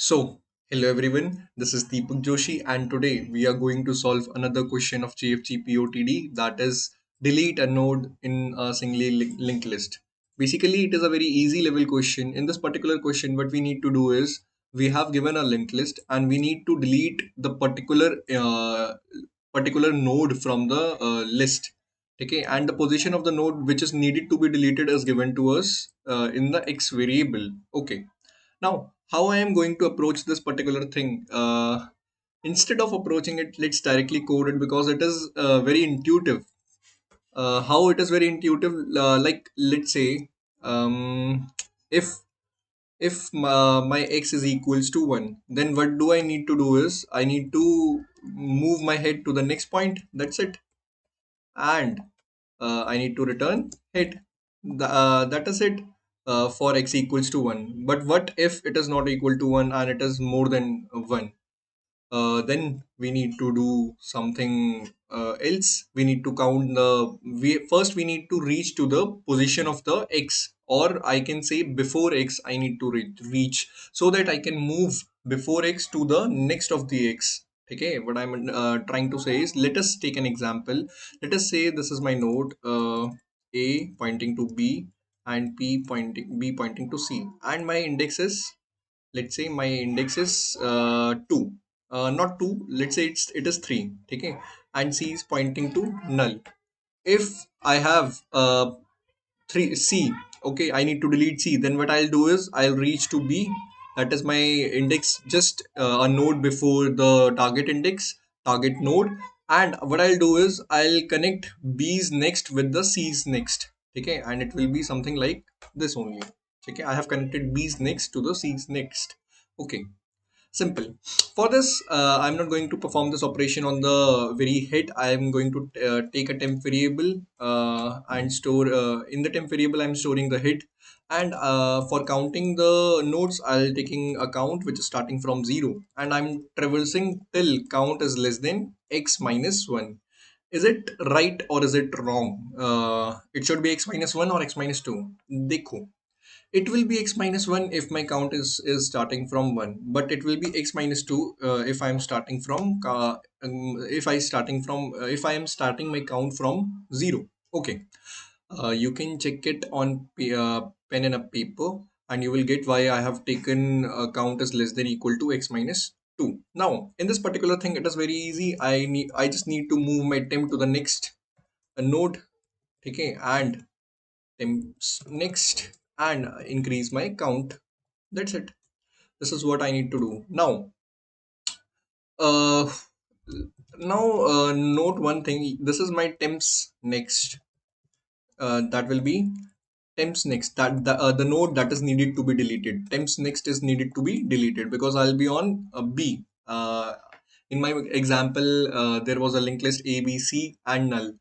So, hello everyone, this is DEEPAK Joshi, and today we are going to solve another question of GFG POTD, that is delete a node in a singly linked list. Basically, it is a very easy level question. In this particular question, what we need to do is we have given a linked list and we need to delete the particular node from the list. Okay, and the position of the node which is needed to be deleted is given to us in the x variable. Okay, now, how I am going to approach this particular thing? Instead of approaching it, let's directly code it because it is very intuitive. How it is very intuitive? Like, let's say, um, if my x is equals to 1, then what do I need to do is I need to move my head to the next point. That's it. And I need to return it. That is it for x equals to 1. But what if it is not equal to 1 and it is more than 1? Then we need to do something else. We need to count first we need to reach to the position of the x, or I can say before x I need to reach, so that I can move before x to the next of the x. Okay, what I'm trying to say is, let us take an example. Let us say this is my node, a pointing to b and b pointing to c, and my index is, let's say my index is 2, not 2, let's say it is 3. Okay, and c is pointing to null. If I have 3 c, okay, I need to delete c, then what I'll do is I'll reach to b, that is my index, just a node before the target node. And what I'll do is I'll connect b's next with the c's next. Okay, and it will be something like this only. Okay, I have connected b's next to the c's next. Okay, simple. For this, I'm not going to perform this operation on the very head. I am going to take a temp variable and store in the temp variable I'm storing the head. And for counting the nodes, I'll taking a count which is starting from 0, and I'm traversing till count is less than x minus 1. Is it right or is it wrong? It should be x minus 1 or x minus 2. Dekho, it will be x minus 1 if my count is starting from 1, but it will be x minus 2 if I am starting from if I am starting my count from 0. Okay, you can check it on pen and a paper, and you will get why I have taken count is less than equal to x minus 2. Now, in this particular thing, it is very easy. I just need to move my temp to the next node. Okay, and temps next, and increase my count. That's it. This is what I need to do now. uh Note one thing. This is my temps next. That will be temps next, that the node that is needed to be deleted. Temps next is needed to be deleted because I'll be on b. In my example, there was a linked list a, b, c and null,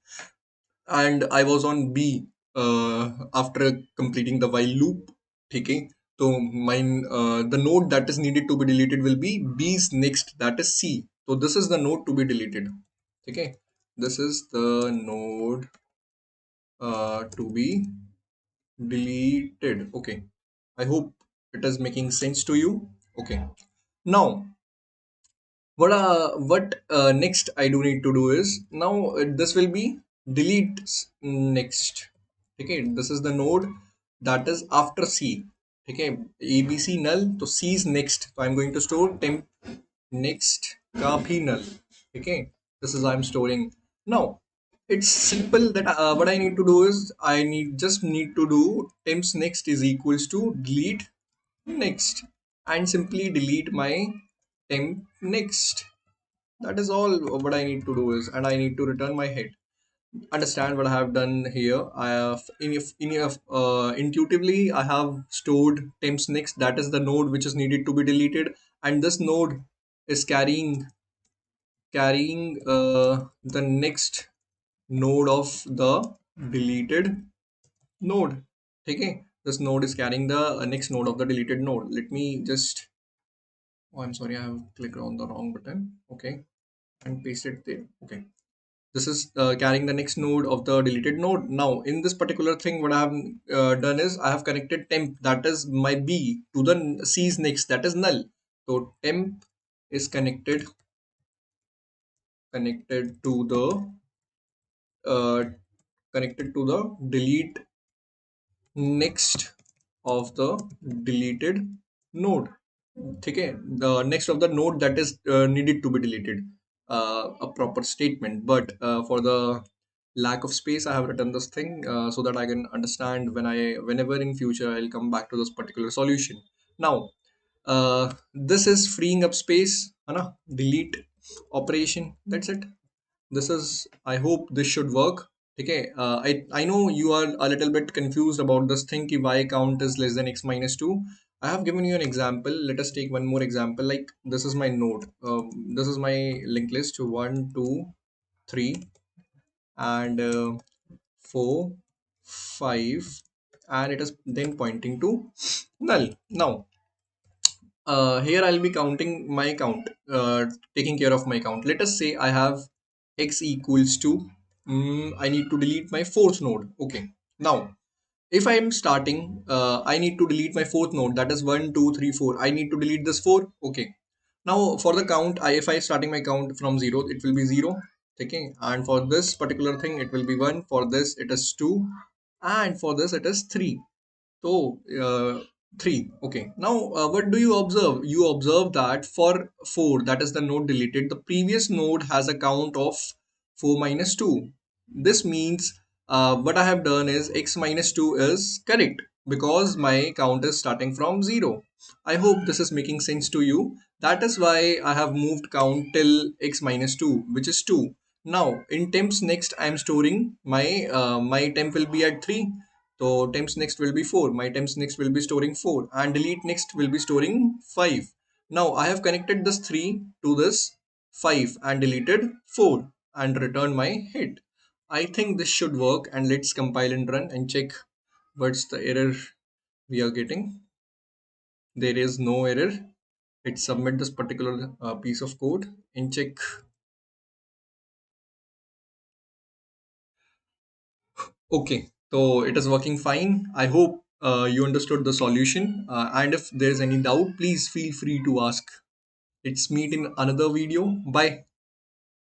and I was on B after completing the while loop. Okay, so mine the node that is needed to be deleted will be B's next, that is C. So this is the node to be deleted. Okay, this is the node to be deleted. Okay, I hope it is making sense to you. Okay, now what next I do need to do is, now this will be delete next. Okay, this is the node that is after c. Okay, abc null, so c is next, so I'm going to store temp next ka bhi null. Okay, this is I'm storing. Now it's simple that what I need to do is just need to do temps next is equals to delete next, and simply delete my temp next. That is all what I need to do is, and I need to return my head. Understand what I have done here? I have intuitively I have stored temps next, that is the node which is needed to be deleted, and this node is carrying the next node of the deleted node. Okay, this node is carrying the next node of the deleted node. Let me just, oh, I'm sorry, I have clicked on the wrong button. Okay, and paste it there. Okay, this is carrying the next node of the deleted node. Now in this particular thing, what I have done is I have connected temp, that is my b, to the c's next, that is null. So temp is connected to the uh, connected to the delete next of the deleted node. Okay, the next of the node that is needed to be deleted, a proper statement. But for the lack of space, I have written this thing so that I can understand whenever in future I'll come back to this particular solution. Now this is freeing up space, है ना? Delete operation, that's it. This is, I hope this should work. Okay, I know you are a little bit confused about this thing ki why count is less than x minus 2. I have given you an example. Let us take one more example. Like this is my node, this is my linked list, 1 2 3 and 4 5, and it is then pointing to null. Now here I'll be counting my count, taking care of my count. Let us say I have x equals to, I need to delete my fourth node. Okay. Now, if I am starting, I need to delete my fourth node. That is 1, 2, 3, 4. I need to delete this 4. Okay. Now, for the count, if I starting my count from 0, it will be 0. Okay. And for this particular thing, it will be 1. For this, it is 2. And for this, it is 3. So, 3. Okay. Now, what do you observe? You observe that for 4, that is the node deleted, the previous node has a count of 4 minus 2. This means what I have done is x minus 2 is correct because my count is starting from 0. I hope this is making sense to you. That is why I have moved count till x minus 2, which is 2. Now, in temps next, I am storing my temp will be at 3. So temps next will be 4. My temps next will be storing 4, and delete next will be storing 5. Now I have connected this 3 to this 5 and deleted 4 and return my hit. I think this should work, and let's compile and run and check what's the error we are getting. There is no error. Let's submit this particular piece of code and check. Okay, so it is working fine. I hope you understood the solution. And if there is any doubt, please feel free to ask. Let's meet in another video. Bye.